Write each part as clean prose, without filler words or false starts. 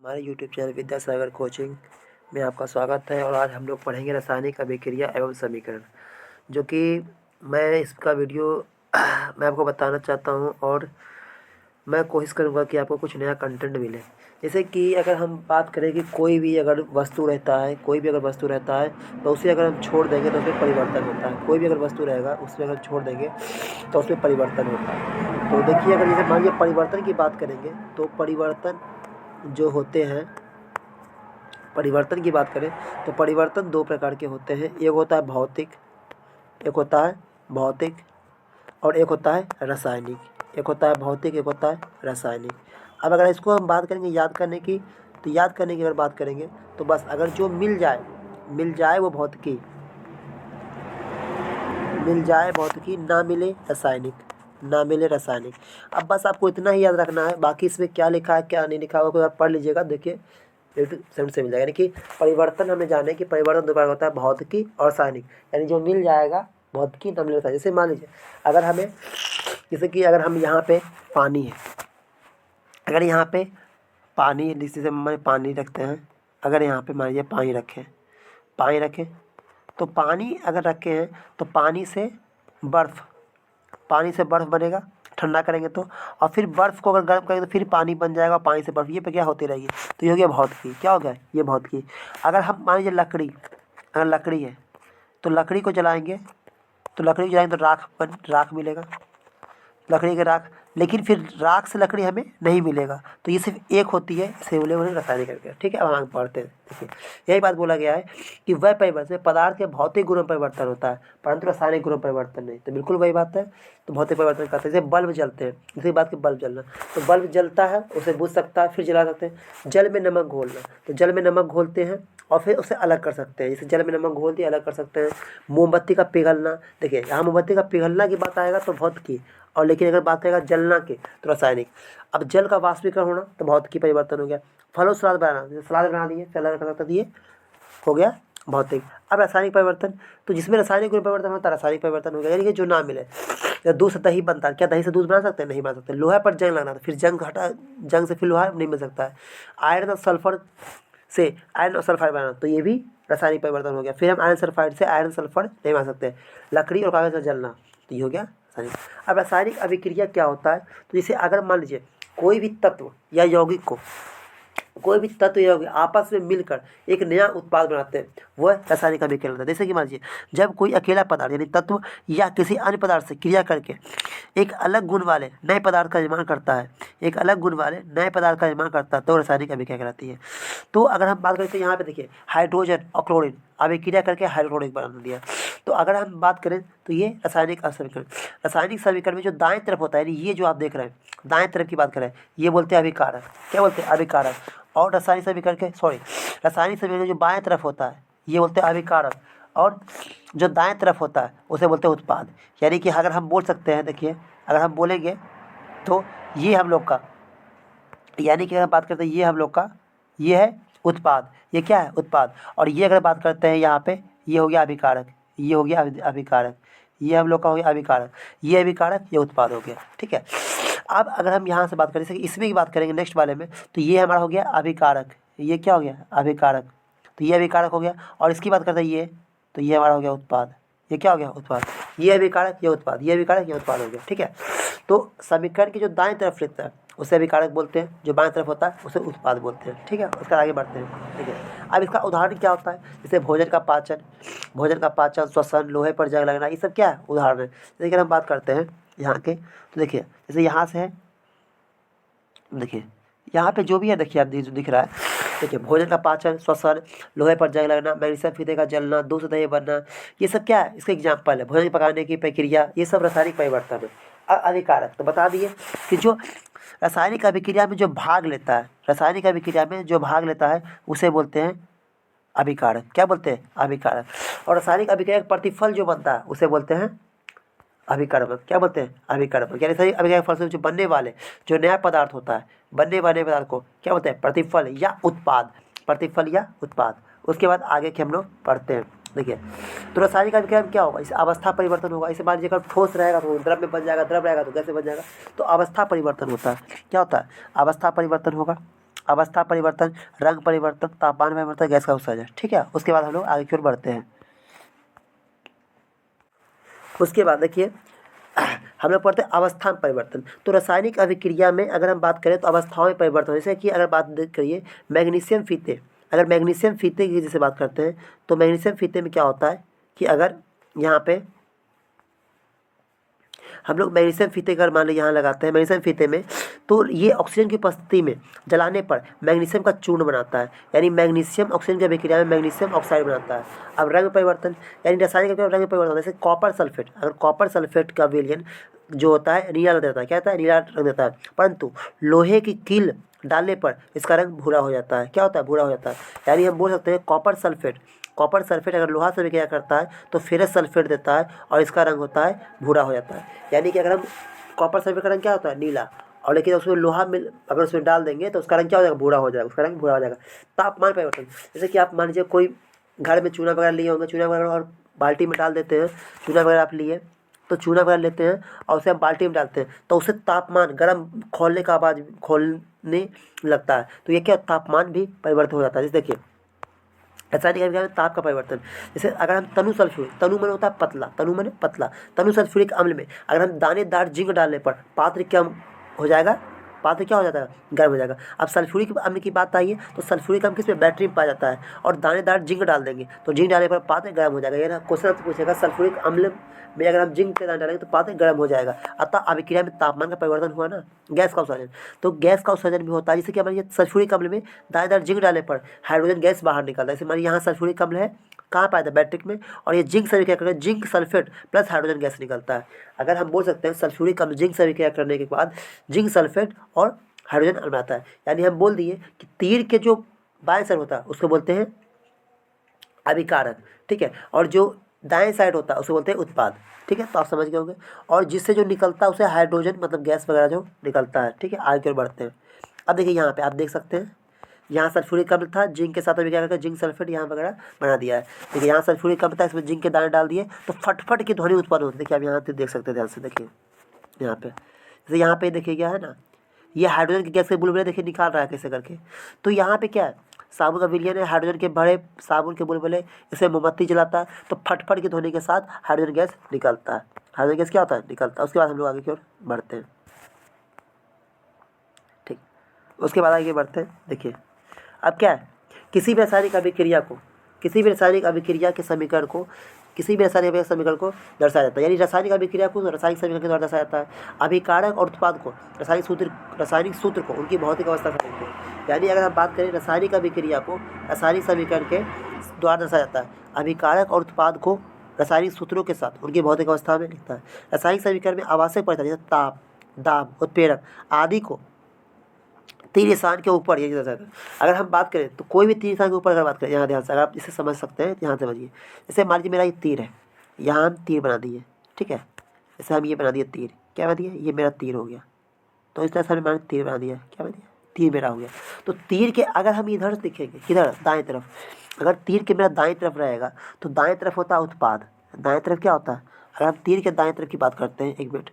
हमारे YouTube channel Vidyasagar coaching में आपका स्वागत है। और आज हम लोग पढ़ेंगे रासायनिक अभिक्रिया एवं समीकरण, जो कि मैं इसका वीडियो मैं आपको बताना चाहता हूं और मैं कोशिश करूंगा कि आपको कुछ नया कंटेंट मिले। जैसे कि अगर हम बात करें कि कोई भी अगर वस्तु रहता है तो उसे अगर हम छोड़ देंगे तो उसमें परिवर्तन होता है। कोई भी अगर वस्तु रहेगा उसमें अगर छोड़ देंगे तो उसमें परिवर्तन होता है। तो देखिए, अगर जैसे मान लीजिए परिवर्तन की बात करेंगे तो परिवर्तन जो होते हैं, परिवर्तन की बात करें तो परिवर्तन दो प्रकार के होते हैं। एक होता है भौतिक, एक होता है भौतिक और एक होता है रासायनिक। एक होता है भौतिक, एक होता है रासायनिक। अब अगर इसको हम बात करेंगे याद करने की, तो याद करने की अगर बात करेंगे तो बस अगर जो मिल जाए वो भौतिकी, मिल जाए भौतिकी, ना मिले रासायनिक, ना मिले रासायनिक। अब बस आपको इतना ही याद रखना है, बाकी इसमें क्या लिखा है क्या नहीं लिखा है वो आप पढ़ लीजिएगा। देखिए सेकंड से मिल जाएगा। यानी कि परिवर्तन हमें जाने कि परिवर्तन दो प्रकार होता है, भौतिकी और रासायनिक। यानी जो मिल जाएगा भौतिकी, ना मिले रासायनिक। जैसे मान लीजिए अगर हमें, जैसे कि अगर हम यहाँ पे पानी है, अगर यहाँ पे पानी, जैसे हम पानी रखते हैं, अगर यहाँ पे मान लीजिए पानी रखें तो पानी अगर रखे हैं तो पानी से बर्फ़ बनेगा, ठंडा करेंगे तो, और फिर बर्फ़ को अगर गर्म करेंगे तो फिर पानी बन जाएगा, पानी से बर्फ़, ये प्रक्रिया होती रहेगी। तो ये हो गया भौतिकी। क्या हो गया? ये भौतिकी। अगर हम मान लीजिए अगर लकड़ी है तो लकड़ी को जलाएंगे तो राख मिलेगा, लकड़ी के राख। लेकिन फिर राख से लकड़ी हमें नहीं मिलेगा, तो ये सिर्फ एक होती है, इसे बोले रासायनिक अभिक्रिया। ठीक है, अब आगे पढ़ते हैं। देखिए यही बात बोला गया है कि वह परिवर्तन पदार्थ के भौतिक गुणों में परिवर्तन होता है, परंतु रासायनिक गुणों में परिवर्तन नहीं। तो बिल्कुल वही बात है। तो भौतिक परिवर्तन करते हैं, जैसे बल्ब जलते हैं, इसी बात की बल्ब जलना, तो बल्ब जलता है, उसे बुझ सकता है, फिर जला सकते हैं। जल में नमक घोलना, तो जल में नमक घोलते हैं और फिर उसे अलग कर सकते हैं। जैसे जल में नमक घोल दिया, अलग कर सकते हैं। मोमबत्ती का पिघलना, देखिए यहाँ मोमबत्ती का पिघलना की बात आएगा तो भौतिकी, और लेकिन अगर बात करेगा जलना की तो रासायनिक। अब जल का वाष्पीकरण होना तो भौतिकी परिवर्तन हो गया। फलों सलाद बनाना, जैसे सलाद बना दिए, अलग कर सकते दिए, हो गया भौतिक। अब रासायनिक परिवर्तन, तो जिसमें रासायनिक गुण परिवर्तन होता है रासायनिक परिवर्तन हो गया। यानी कि जो ना मिले, या दूध से दही बनता है, क्या दही से दूध बना सकते हैं? नहीं बना सकते। लोहा पर जंग लगना, तो फिर जंग से फिर लोहा नहीं मिल सकता है। आयरन और सल्फर से आयरन और सल्फाइड बनाना, तो ये भी रासायनिक परिवर्तन हो गया। फिर हम आयरन सल्फाइड से आयरन सल्फर नहीं बना सकते। लकड़ी और कागज से जलना, तो ये हो गया रासायनिक। अब रासायनिक अभिक्रिया क्या होता है? तो जैसे अगर मान लीजिए कोई भी तत्व या यौगिक आपस में मिलकर एक नया उत्पाद बनाते हैं, वह रासायनिक अभिक्रिया होता है। जैसे कि मान लीजिए जब कोई अकेला पदार्थ यानी तत्व या किसी अन्य पदार्थ से क्रिया करके एक अलग गुण वाले नए पदार्थ का निर्माण करता है, तो रासायनिक अभिक्रिया कहलाती है। तो अगर हम बात करें तो यहाँ पे देखिए हाइड्रोजन और क्लोरीन अभिक्रिया करके हाइड्रोक्लोरिक बना दिया। तो अगर हम बात करें तो ये रासायनिक समीकरण में जो दाएं तरफ होता है, यानी ये जो आप देख रहे हैं दाएं तरफ की बात करें, ये बोलते हैं अभिकारक। क्या बोलते हैं? अभिकारक। और रासायनिक समीकरण जो बाएं तरफ होता है ये बोलते हैं अभिकारक, और जो दाएं तरफ होता है उसे बोलते हैं उत्पाद। यानी कि अगर हम बोल सकते हैं, देखिए अगर हम बोलेंगे तो ये हम लोग का, यानी कि अगर बात करते हैं ये हम लोग का, ये है उत्पाद, ये क्या है? उत्पाद। और ये अगर बात करते हैं यहाँ पे, ये हो गया अभिकारक, ये हो गया अभिकारक, ये हम लोग का हो गया अभिकारक, ये अभिकारक, ये उत्पाद हो गया। ठीक है। अब अगर हम यहाँ से बात करें, जैसे कि इसमें की बात करेंगे नेक्स्ट वाले में, तो ये हमारा हो गया अभिकारक, ये क्या हो गया? अभिकारक। तो ये अभिकारक हो गया। और इसकी बात करते हैं ये, तो ये हमारा हो गया उत्पाद, ये क्या हो गया? उत्पाद। ये अभिकारक, ये उत्पाद, ये अभिकारक, ये उत्पाद हो गया। ठीक है। तो समीकरण की जो दाएं तरफ रहता है उसे अभिकारक बोलते हैं, जो बाएं तरफ होता है उसे उत्पाद बोलते हैं। ठीक है। उसका आगे बढ़ते हैं। ठीक है। अब इसका उदाहरण क्या होता है? जैसे भोजन का पाचन, श्वसन, लोहे पर जंग लगना, ये सब क्या है? उदाहरण है। जैसे कि हम बात करते हैं यहाँ के, तो देखिए जैसे यहाँ से है, देखिए यहाँ पे जो भी है, देखिए आप दिख रहा है, देखिए भोजन का पाचन, श्वसन, लोहे पर जंग लगना, मैग्नीशियम फीते का जलना, दूध से दही बनना, ये सब क्या है? इसका एग्जाम्पल है। भोजन पकाने की प्रक्रिया, ये सब रासायनिक परिवर्तन है। अभिकारक, तो बता दिए कि जो रासायनिक अभिक्रिया में जो भाग लेता है उसे बोलते हैं अभिकारक। क्या बोलते हैं? अभिकारक। और रासायनिक अभिक्रिया का प्रतिफल जो बनता है उसे बोलते हैं अभिकर्मक। क्या बोलते हैं? अभिकर्मक। यानी सही अभिक्रिया के फल से जो बनने वाले जो नया पदार्थ होता है, बनने वाले पदार्थ को क्या बोलते हैं? प्रतिफल या उत्पाद। उसके बाद आगे के हम लोग पढ़ते हैं। देखिए तो रासायनिक अभिक्रिया में क्या होगा? इसे अवस्था परिवर्तन होगा। इसे मान लीजिए अगर ठोस रहेगा तो द्रव में बन जाएगा, द्रव रहेगा तो गैस में बन जाएगा, तो अवस्था परिवर्तन होता है। क्या होता है? अवस्था परिवर्तन होगा। अवस्था परिवर्तन, रंग परिवर्तन, तापमान परिवर्तन, गैस का उत्सर्जन। ठीक है, उसके बाद हम लोग आगे की ओर बढ़ते हैं। उसके बाद देखिए हम लोग पढ़ते हैं अवस्था में परिवर्तन। तो रासायनिक अभिक्रिया में अगर हम बात करें तो अवस्थाओं में परिवर्तन, जैसे कि अगर बात करिए मैग्नीशियम फीते, अगर मैग्नीशियम फीते की जैसे बात करते हैं तो मैग्नीशियम फीते में क्या होता है कि अगर यहाँ पे हम लोग मैग्नीशियम फीते अगर मान लीजिए यहाँ लगाते हैं मैग्नीशियम फीते में, तो ये ऑक्सीजन की उपस्थिति में जलाने पर मैग्नीशियम का चूर्ण बनाता है, यानी मैग्नीशियम ऑक्सीजन की अभिक्रिया में मैग्नीशियम ऑक्साइड बनाता है। अब रंग परिवर्तन, यानी रासायनिक अभिक्रिया में रंग परिवर्तन, जैसे कॉपर सल्फेट, अगर कॉपर सल्फेट का विलयन जो होता है नीला रंग देता है, क्या होता है, नीला रंग देता है, परंतु लोहे की कील डालने पर इसका रंग भूरा हो जाता है। क्या होता है, भूरा हो जाता है। यानी हम बोल सकते हैं कॉपर सल्फेट अगर लोहा से विक्रिया करता है तो फेरस सल्फेट देता है और इसका रंग होता है भूरा हो जाता है। यानी कि अगर हम कॉपर सल्फेट का रंग क्या होता है, नीला, और लेकिन उसमें लोहा मिल अगर उसमें डाल देंगे तो उसका रंग क्या हो जाएगा, भूरा हो जाएगा, उसका रंग भूरा हो जाएगा। तापमान परिवर्तन, जैसे कि आप मान लीजिए कोई घर में चूना वगैरह लिए होंगे, चूना वगैरह और बाल्टी में डाल देते हैं, चूना वगैरह आप लिए तो चूना वगैरह लेते हैं और उसे हम बाल्टी में डालते हैं तो उससे तापमान गर्म खोलने का आवाज़ खोलने लगता है, तो ये क्या तापमान भी परिवर्तन हो जाता है। जैसे देखिए रासायनिक अभिक्रिया में ताप का परिवर्तन, जैसे अगर हम तनु सल्फ्यूरिक, तनु मैंने होता है पतला, तनु मैंने पतला, तनु सल्फ्यूरिक अम्ल में अगर हम दानेदार जिंक डालने पर पात्र क्या हो जाएगा, पात्र क्या हो जाता है, गर्म हो जाएगा। अब सल्फ्यूरिक अम्ल की बात आई है तो सल्फ्यूरिक अम्ल किसमें, बैटरी में पाया जाता है, और दानेदार जिंक डाल देंगे तो जिंक डालने पर पात्र गर्म हो जाएगा। ये ना क्वेश्चन आपसे पूछेगा सल्फ्यूरिक अम्ल में अगर हम जिंक के दाने डालेंगे तो पात्र गर्म हो जाएगा। अतः अभिक्रिया में तापमान का परिवर्तन हुआ ना। गैस का उत्सर्जन, तो गैस का उत्सर्जन भी होता है, जैसे कि हमारे सल्फ्यूरिक अम्ल में दानेदार जिंक डालने पर हाइड्रोजन गैस बाहर निकलता है। जैसे हमारे यहाँ सल्फ्यूरिक अम्ल है, कहाँ पाया था, बैट्रिक में, और ये जिंक से अभिक्रिया करके zinc sulphate plus hydrogen gas निकलता है। अगर हम बोल सकते हैं सल्फ्यूरिक अम्ल जिंक से अभिक्रिया करने के बाद जिंक सल्फेट और हाइड्रोजन अम्ल आता है। यानी हम बोल दिए कि तीर के जो बाएं साइड होता है उसको बोलते हैं अभिकारक, ठीक है, और जो दाएं साइड होता है उसको बोलते हैं उत्पाद। ठीक है, तो आप समझ गए होंगे। और जिससे जो निकलता है उसे हाइड्रोजन मतलब गैस वगैरह जो निकलता है। ठीक है, आगे की ओर बढ़ते हैं। अब देखिए यहाँ पे आप देख सकते हैं, यहाँ सल्फ्यूरिक अम्ल था, जिंक के साथ अभी क्या करके जिंक सल्फेट यहाँ वगैरह बना दिया है। देखिए यहाँ सल्फ्यूरिक अम्ल था, इसमें जिंक के दाने डाल दिए तो फटफट की ध्वनि उत्पन्न होती है। देखिए आप यहाँ पे देख सकते हैं, ध्यान से देखिए यहाँ पे, जैसे यहाँ पे देखिए क्या है ना, ये हाइड्रोजन की गैस के बुलबुले देखिए निकाल रहा है कैसे करके। तो यहाँ पे क्या है, साबुन का विलयन है, हाइड्रोजन के बड़े साबुन के बुलबुले, इसे मोमबत्ती जलाता है तो फटफट की ध्वनि के साथ हाइड्रोजन गैस निकलता है। हाइड्रोजन गैस क्या होता है, निकलता है। उसके बाद हम लोग आगे की ओर बढ़ते हैं। ठीक, उसके बाद आगे बढ़ते हैं। देखिए अब क्या है, किसी भी रासायनिक अभिक्रिया को, किसी भी रासायनिक अभिक्रिया के समीकरण को, किसी भी रासायनिक अभिक्रिया समीकरण को दर्शाया जाता है, यानी रासायनिक अभिक्रिया को रासायनिक समीकरण के द्वारा दर्शाया जाता है। अभिकारक और उत्पाद को रासायनिक सूत्र को उनकी भौतिक अवस्था को, यानी अगर हम बात करें रासायनिक अभिक्रिया को रासायनिक समीकरण के द्वारा दर्शाया जाता है। अभिकारक और उत्पाद को रासायनिक सूत्रों के साथ उनकी भौतिक अवस्था में लिखता है। रासायनिक समीकरण में आवश्यक परिवर्तन जैसे ताप, दाब, उत्प्रेरक आदि को तीन स्थान के ऊपर ये दर्शाता है। अगर हम बात करें तो कोई भी तीन स्थान के ऊपर अगर बात करें, यहाँ ध्यान से अगर आप इसे समझ सकते हैं यहाँ से समझिए। जैसे मान लीजिए मेरा ये तीर है, यहाँ हम तीर बना दिए, ठीक है, जैसे हम ये बना दिए तीर, क्या बना दिया, ये मेरा तीर हो गया। तो इस तरह से मैंने तीर बना दिया, क्या बना दिया, तीर मेरा हो गया। तो तीर के अगर हम इधर से दिखेंगे, किधर, दाएँ तरफ, अगर तीर के मेरा दाएँ तरफ रहेगा तो दाएँ तरफ होता है उत्पाद, दाएँ तरफ क्या होता है, अगर हम तीर के दाएँ तरफ की बात करते हैं, एक मिनट,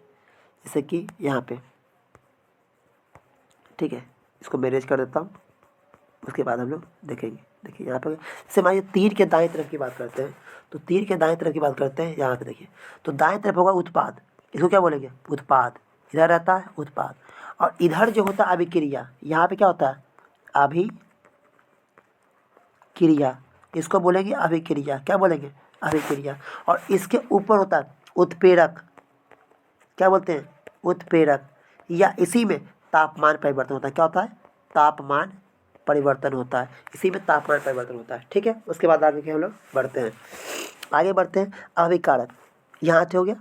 जैसे कि यहाँ पे, ठीक है, इसको मैं अरेंज कर देता हूँ, उसके बाद हम लोग देखेंगे। देखिए यहाँ पे जैसे हमारे तीर के दाएं तरफ की बात करते हैं, तो तीर के दाएं तरफ की बात करते हैं, यहाँ पे देखिए, तो दाएं तरफ होगा उत्पाद, इसको क्या बोलेंगे, उत्पाद, इधर रहता है उत्पाद। और इधर जो होता है अभिक्रिया, यहाँ पे क्या होता है, अभिक्रिया, इसको बोलेंगे अभिक्रिया, क्या बोलेंगे, अभिक्रिया। और इसके ऊपर होता है उत्प्रेरक, क्या बोलते हैं, उत्प्रेरक, या इसी में तापमान परिवर्तन होता है। क्या होता है, तापमान परिवर्तन होता है, इसी में तापमान परिवर्तन होता है। ठीक है, उसके बाद आगे के हम लोग बढ़ते हैं, आगे बढ़ते हैं। अभिकारक यहाँ से हो गया।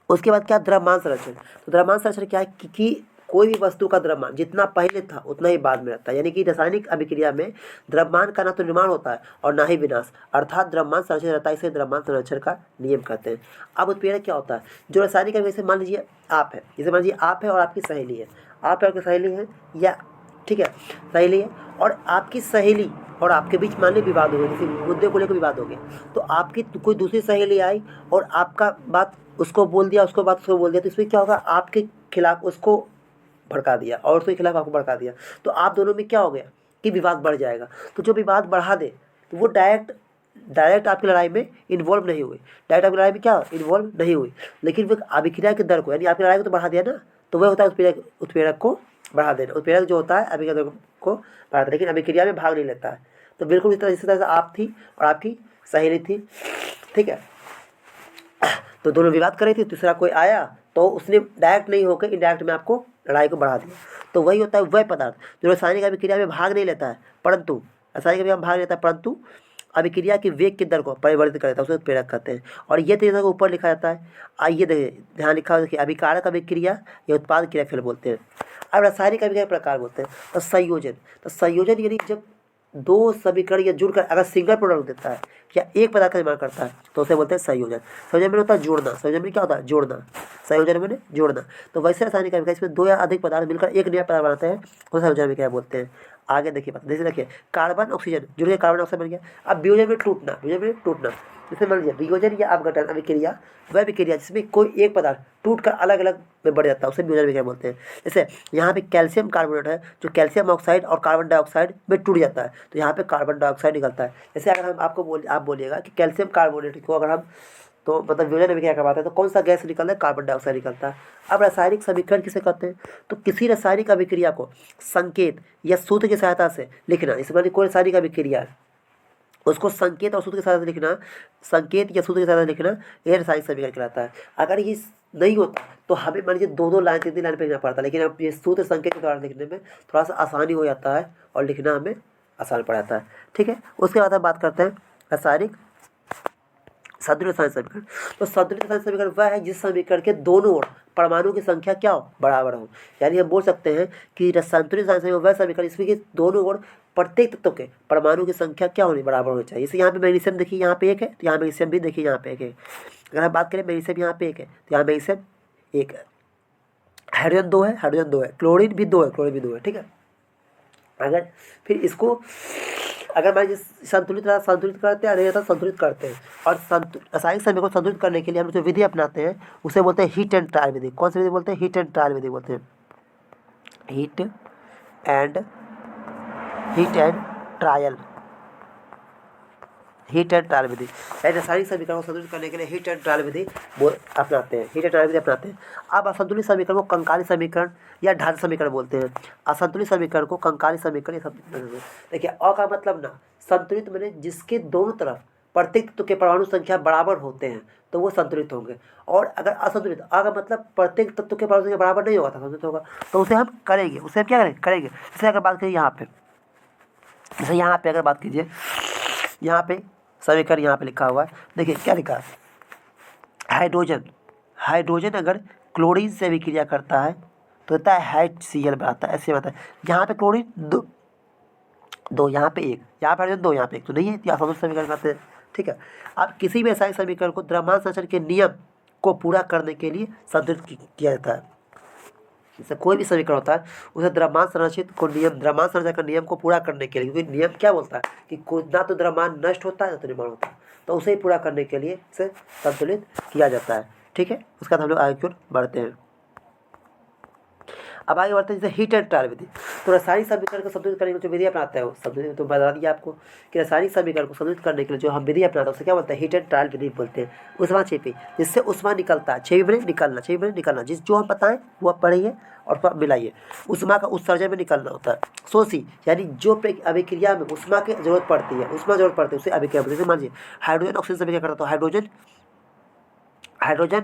उसके बाद क्या, द्रव्यमान संरक्षण। तो द्रव्यमान संरक्षण क्या है कि कोई भी वस्तु का द्रव्यमान जितना पहले था उतना ही बाद में रहता है। यानी कि रासायनिक अभिक्रिया में द्रव्यमान का ना तो निर्माण होता है और ना ही विनाश, अर्थात द्रव्यमान संरक्षण रहता है, इसे द्रव्यमान संरक्षण का नियम कहते हैं। अब उत्प्रेरक क्या होता है, जो रासायनिक अभिक्रिया, जैसे मान लीजिए आप है, जैसे मान लीजिए आप है और आपकी सहेली है, आप है और सहेली है, या ठीक है सहेली है और आपकी सहेली और आपके बीच मान ली विवाद हो गया, किसी मुद्दे को लेकर विवाद हो गया, तो आपकी कोई दूसरी सहेली आई और आपका बात उसको बोल दिया, उसको बात उसको बोल दिया, तो इसमें क्या होगा, आपके खिलाफ उसको भड़का दिया और उसके खिलाफ आपको भड़का दिया, तो आप दोनों में क्या हो गया कि विवाद बढ़ जाएगा। तो जो विवाद बढ़ा दे तो वो डायरेक्ट आपकी लड़ाई में इन्वॉल्व नहीं हुई, डायरेक्ट आपकी लड़ाई में क्या इन्वॉल्व नहीं हुई, लेकिन वो अभिक्रिया के दर को यानी आपकी लड़ाई को तो बढ़ा दिया ना, तो वह होता है उत्प्रेरक को बढ़ा देना। उत्प्रेरक जो होता है अभिक्रिया दर को बढ़ा देना, लेकिन अभिक्रिया में भाग नहीं लेता है। तो बिल्कुल इसी तरह से आप थी और आपकी सहेली थी, ठीक है। तो दोनों विवाद कर रही थी, तीसरा कोई आया तो उसने डायरेक्ट नहीं होकर इनडायरेक्ट में आपको लड़ाई को बढ़ा दिया। तो वही होता है वह पदार्थ जो रासायनिक अभिक्रिया में भाग नहीं लेता है, परंतु रासायनिक अभिक्रिया में भाग लेता है परंतु अभिक्रिया के वेग के दर को परिवर्तित कर देता है, उसे उत्प्रेरक कहते हैं। और ये तीनों को ऊपर लिखा जाता है। आइए देखिए, ध्यान लिखा हुआ देखिए, अभिकारक अभिक्रिया या उत्पाद क्रिया फिर बोलते हैं। अब रासायनिक अभिक्रिया के प्रकार बोलते हैं। तो संयोजन यानी जब दो समीकरण या जुड़कर अगर सिंगल प्रोडक्ट देता है या एक पदार्थ का निर्माण करता है तो उसे बोलते हैं संयोजन। संयोजन में होता है जोड़ना, संयोजन में क्या होता है जोड़ना, संयोजन में जोड़ना। तो वैसे रासायनिक अभिक्रिया इसमें दो या अधिक पदार्थ मिलकर एक नया पदार्थ बनाते हैं, उसे संयोजन अभिक्रिया बोलते हैं। आगे देखिए बात, जैसे देखिए कार्बन ऑक्सीजन जुड़ के कार्बन डाइऑक्साइड बन गया। अब वियोजन में टूटना, जैसे मान लीजिए वियोजन या अपघटन अभिक्रिया वह अभिक्रिया जिसमें कोई एक पदार्थ टूटकर अलग अलग में बढ़ जाता है, उसे वियोजन अभिक्रिया बोलते हैं। जैसे यहाँ पे कैल्शियम कार्बोनेट है जो कैल्शियम ऑक्साइड और कार्बन डाइऑक्साइड में टूट जाता है, तो यहाँ पे कार्बन डाइऑक्साइड निकलता है। जैसे अगर हम आप बोलिएगा कि कैल्शियम कार्बोनेट को अगर हम तो मतलब वियोजन अभिक्रिया करवाते हैं तो कौन सा गैस निकलता है, कार्बन डाइऑक्साइड निकलता है। अब रासायनिक समीकरण किसे कहते हैं, तो किसी रासायनिक अभिक्रिया को संकेत या सूत्र की सहायता से लिखना। इस बार कोई रासायनिक अभिक्रिया है उसको संकेत और सूत्र के साथ लिखना, संकेत या सूत्र के साथ लिखना, यह रासायनिक समीकरण कहलाता है। अगर ये नहीं होता तो हमें मान लीजिए दो लाइन 3 लाइन पे लिखना पड़ता है, लेकिन अब ये सूत्र संकेत के द्वारा लिखने में थोड़ा सा आसानी हो जाता है और लिखना हमें आसान पड़ जाता है, ठीक है। उसके बाद हम बात करते हैं रासायनिक संतुलित रासायनिक समीकरण। तो संतुलित रासायनिक समीकरण वह है जिस समीकरण के दोनों ओर परमाणु की संख्या क्या हो, बराबर हो। यानी हम बोल सकते हैं कि संतुलित रासायनिक समीकरण वह समीकरण जिसमें कि दोनों ओर प्रत्येक तत्व के परमाणु की संख्या क्या होनी, बराबर होनी चाहिए। जैसे यहाँ पे मैग्नीशियम देखिए यहाँ पे एक है, तो यहाँ मैग्नीशियम भी देखिए यहाँ पे एक है। अगर हम बात करें मैग्नीशियम यहाँ पे एक है तो यहाँ मैग्नीशियम एक है, हाइड्रोजन 2 है, क्लोरीन भी 2 है, ठीक है। अगर फिर इसको अगर मान लीजिए संतुलित करते हैं या संतुलित करते हैं, और रासायनिक समीकरण को संतुलित करने के लिए हम जो विधि अपनाते हैं उसे बोलते हैं हीट एंड ट्रायल विधि। कौन सी विधि बोलते हैं, हीट एंड ट्रायल विधि बोलते हैं, हीट एंड ट्रायल विधि। रासायनिक समीकरण को संतुलित करने के लिए हीट एंड ट्रायल विधि अपनाते हैं। अब असंतुलित समीकरण को कंकाली समीकरण या ढांचा समीकरण बोलते हैं। असंतुलित समीकरण को कंकाली समीकरण या देखिए, अ का मतलब ना संतुलित मैंने जिसके दोनों तरफ प्रत्येक तत्व के परमाणु संख्या बराबर होते हैं तो वो संतुलित होंगे। और अगर असंतुलित, अ का मतलब प्रत्येक तत्व के परमाणु संख्या बराबर नहीं होगा तो संतुलित होगा, तो उसे हम करेंगे, उसे हम क्या करेंगे। जैसे अगर बात करिए यहाँ पे, जैसे यहाँ पे अगर बात कीजिए, यहाँ पे समीकरण यहाँ पे लिखा हुआ है, देखिए क्या लिखा है, हाइड्रोजन अगर क्लोरीन से अभिक्रिया करता है तो होता है HCl बनाता है, ऐसे बनाता है। यहाँ पे क्लोरीन दो यहाँ पे एक, यहाँ पे हाइड्रोजन 2 यहाँ पे 1, तो नहीं है, संतुलित समीकरण करते हैं, ठीक है। अब किसी भी रासायनिक समीकरण को द्रव्यमान संरक्षण के नियम को पूरा करने के लिए संतुलित किया जाता है। जैसे कोई भी समीकरण होता है उसे द्रव्यमान संरक्षण का नियम को पूरा करने के लिए, क्योंकि नियम क्या बोलता है कि ना तो द्रव्यमान नष्ट होता है ना तो निर्माण होता है, तो उसे पूरा करने के लिए इसे संतुलित किया जाता है, ठीक है। उसके बाद हम लोग आगे की ओर बढ़ते हैं। अब आगे बढ़ते हैं जैसे हीट एंड ट्रायल विधि। तो रासायनिक समीकरण को संतुलित करने के लिए जो विधि अपनाते हैं वो संतुलित, तो बता दिया आपको कि रासायनिक समीकरण को संतुलित करने के लिए जो हम विधि अपनाते हैं उसे क्या बोलते हैं, हीट एंड ट्रायल विधि बोलते हैं। उष्मा छेपी, जिससे उष्मा निकलता है, छेपी में निकलना, जिस जो हम बताएं वो आप पढ़िए और उसको मिलाइए। उष्मा का उत्सर्जन में निकलना होता है। शोषी यानी जो अभिक्रिया में उष्मा की जरूरत पड़ती है, उसे अभिक्रिया बोलते हैं। मान लीजिए हाइड्रोजन ऑक्सीजन से अभिक्रिया करता है तो हाइड्रोजन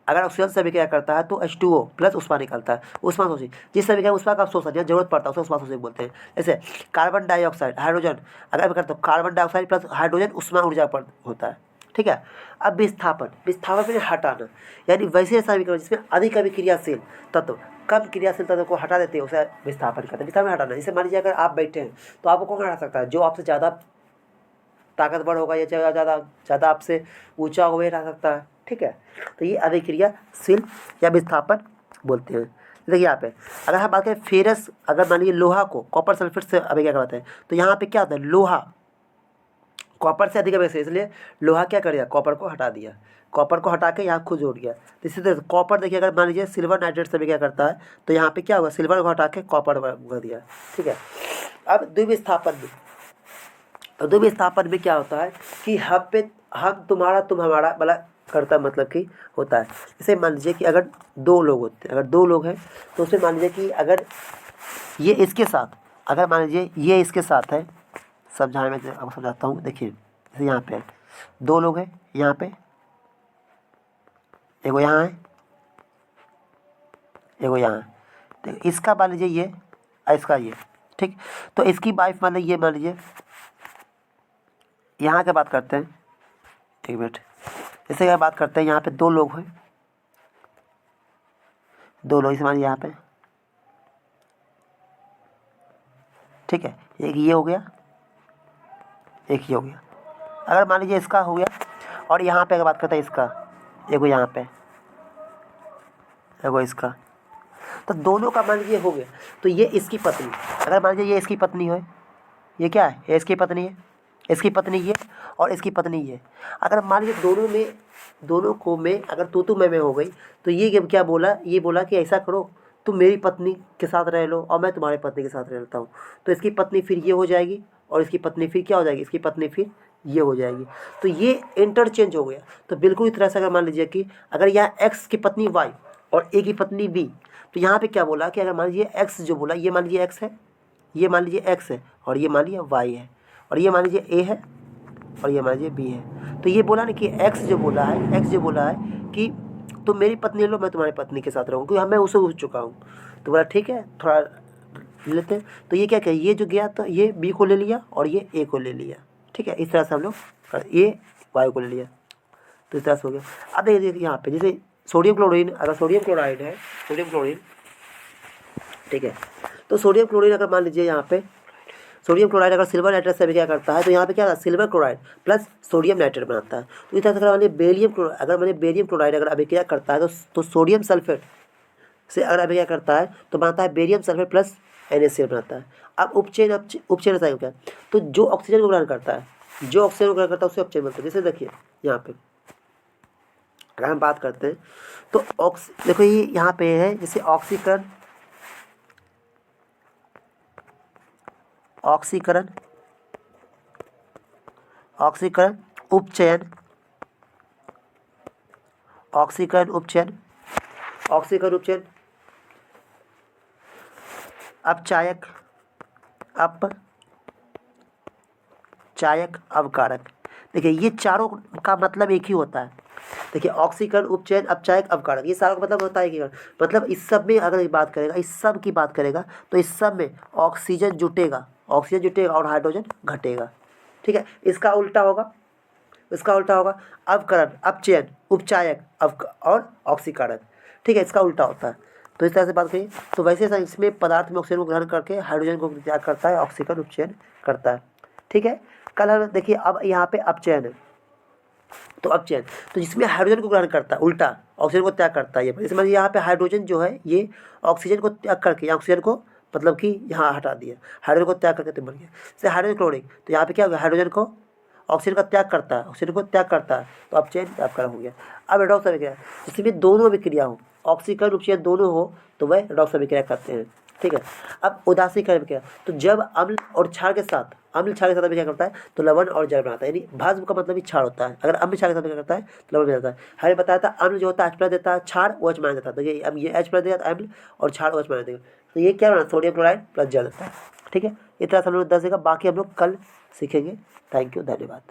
अगर ऑक्सीजन से अभिक्रिया करता है तो H2O प्लस उष्मा निकलता है। उष्मा शोषी, जिस अभिक्रिया उष्मा का शोषण या जरूरत पड़ता है उसे उष्मा शोषी बोलते हैं। जैसे कार्बन डाइऑक्साइड हाइड्रोजन अगर करता है, कार्बन डाइऑक्साइड प्लस हाइड्रोजन उष्मा ऊर्जा पर होता है, ठीक है। अब विस्थापन में हटाना, यानी वैसे समीकरण जिसमें अधिक अभिक्रियाशील तत्व कम क्रियाशील तत्व को हटा देते हैं उसे विस्थापन कहते हैं। विस्थापन हटाना, जैसे मान लीजिए अगर आप बैठे हैं तो आपको कौन हटा सकता है, जो आपसे ज़्यादा ताकतवर होगा या ज़्यादा आपसे ऊंचा होगा वही हटा सकता है, ठीक है। तो ये अभिक्रियाशील या विस्थापन बोलते हैं। देखिए यहाँ पे अगर हम बात करें फेरस, अगर मान लीजिए लोहा को कॉपर सल्फेट से अभिक्रिया करवाते हैं तो यहाँ पे क्या होता है, लोहा कॉपर से अधिक अभिक्रिया, इसलिए लोहा क्या करेगा, कॉपर को हटा दिया, कॉपर को हटा के यहाँ खुद जोड़ गया। तो इसी तरह कॉपर देखिए, अगर मान लीजिए सिल्वर नाइट्रेट से भी क्या करता है, तो यहाँ पे क्या होगा, सिल्वर को हटा के कॉपर भर दिया। ठीक है, अब द्विविस्थापन में, तो द्विविस्थापन में क्या होता है कि हम तुम्हारा तुम हमारा वाला करता मतलब कि होता है। जैसे मान लीजिए कि अगर दो लोग होते हैं, अगर दो लोग हैं तो उसमें मान लीजिए कि अगर ये इसके साथ, अगर मान लीजिए ये इसके साथ है, समझाने में आपको समझाता हूँ। देखिए जैसे यहाँ पे दो लोग हैं, यहाँ पे एगो यहाँ है, एगो यहाँ है, तो इसका मान लीजिए ये और इसका ये, ठीक। तो इसकी वाइफ मान लीजिए, मान लीजिए यहाँ की बात करते हैं, एक मिनट, जैसे क्या बात करते हैं, यहाँ पे दो लोग हैं, दो लोग, इसे मान लीजिए यहाँ पे, ठीक है, एक ये हो गया, एक ये हो गया। अगर मान लीजिए इसका हो गया, और यहाँ पे अगर बात करते हैं इसका, एगो यहाँ पे, एगो इसका, तो दोनों का मान लीजिए हो गया। तो ये इसकी पत्नी, अगर मान लीजिए ये इसकी पत्नी है, ये क्या है, ये इसकी पत्नी है, इसकी पत्नी ये और इसकी पत्नी ये। अगर मान लीजिए दोनों को में अगर तू मैं हो गई, तो ये क्या बोला, ये बोला कि ऐसा करो, तुम मेरी पत्नी के साथ रह लो और मैं तुम्हारे पत्नी के साथ रहता हूँ। तो इसकी पत्नी फिर ये हो जाएगी और इसकी पत्नी फिर क्या हो जाएगी, इसकी पत्नी फिर ये हो जाएगी। तो ये इंटरचेंज हो गया। तो बिल्कुल इस तरह से अगर मान लीजिए कि अगर यहाँ एक्स की पत्नी वाई और ए की पत्नी बी, तो यहाँ पे क्या बोला कि अगर मान लीजिए एक्स जो बोला, ये मान लीजिए एक्स है, ये मान लीजिए एक्स है, और ये मान लीजिए वाई है, और ये मान लीजिए ए है, और ये मान लीजिए बी है। तो ये बोला ना कि एक्स जो बोला है कि तुम मेरी पत्नी लो, मैं तुम्हारी पत्नी के साथ रहूँ, क्योंकि मैं उसे उठ चुका हूँ। तो बोला ठीक है, थोड़ा लेते हैं। तो ये क्या ये जो गया, तो ये बी को ले लिया और ये ए को ले लिया। ठीक है, इस तरह से हम लोग ये वाई को ले लिया, तो इस तरह से हो गया। अब देखिए यहाँ पे जैसे सोडियम क्लोरीन, अगर सोडियम क्लोराइड है, सोडियम क्लोरीन, ठीक है, तो सोडियम क्लोरीन अगर मान लीजिए यहाँ पे सोडियम क्लोराइड अगर सिल्वर नाइट्रेट से भी क्या करता है, तो यहाँ पे क्या silver chloride plus sodium nitrate बनाता है। तो इस तरह से अगर बेरियम क्लोराइड अगर अभिक्रिया करता है, तो सोडियम सल्फेट से अगर अभिक्रिया करता है तो बनता है बेरियम सल्फेट प्लस NaCl बनाता है। अब उपचयन रसायन क्या, तो जो ऑक्सीजन को ग्रहण करता है, उसे उपचयन बनता है। जैसे देखिए यहाँ पे अगर हम बात करते हैं, तो देखो ये यहाँ पे है, जैसे ऑक्सीकरण उपचयन, अपचायक, अवकारक। देखिए ये चारों का मतलब एक ही होता है। देखिए ऑक्सीकरण, उपचयन, अपचायक, अवकारक, ये सारा का मतलब होता है कि मतलब इस सब में अगर बात करेगा, इस सब की बात करेगा, तो इस सब में ऑक्सीजन जुटेगा और हाइड्रोजन घटेगा। ठीक है, इसका उल्टा होगा अवकरण, अपचयन, उपचायक और ऑक्सीकरण। ठीक है, इसका उल्टा होता है। तो इस तरह से बात करिए, तो वैसे इसमें पदार्थ में ऑक्सीजन को ग्रहण करके हाइड्रोजन को त्याग करता है, ऑक्सीकरण, उपचयन करता है। ठीक है, कल हम देखिए अब यहाँ पे अपचयन है, तो अपचयन तो जिसमें हाइड्रोजन को ग्रहण करता है, उल्टा ऑक्सीजन को त्याग करता है। ये इसमें यहाँ पे हाइड्रोजन जो है ये ऑक्सीजन को त्याग करके, ऑक्सीजन को मतलब कि यहाँ हटा दिया, हाइड्रोजन को त्याग करके तो बन गया। जैसे हाइड्रोजन क्लोरीन, तो यहाँ पे क्या हो गया, हाइड्रोजन को ऑक्सीजन का त्याग करता है, तो अपचयन अपकरण हो गया। अब रेडॉक्स अभिक्रिया, जिसमें दोनों अभिक्रिया हो, ऑक्सीकरण उपचयन दोनों हो, तो वह रेडॉक्स अभिक्रिया करते हैं। ठीक है, अब उदासीकरण अभिक्रिया, तो जब अम्ल क्षार के साथ अभिक्रिया करता है, तो लवण और जल बनाता है। यानी भस्म का मतलब ही क्षार होता है। अगर अम्ल क्षार के साथ अभिक्रिया करता है तो लवण बनाता है। हमें बताया था अम्ल जो होता है H+ देता है, क्षार OH- देता है। तो ये अब ये H+ देगा अम्ल और क्षार OH- देगा, तो ये क्या बना, सोडियम क्लोराइड प्लस जल देता है। ठीक है, इस तरह से हम लोग 10 देगा, बाकी हम लोग कल सीखेंगे। थैंक यू, धन्यवाद।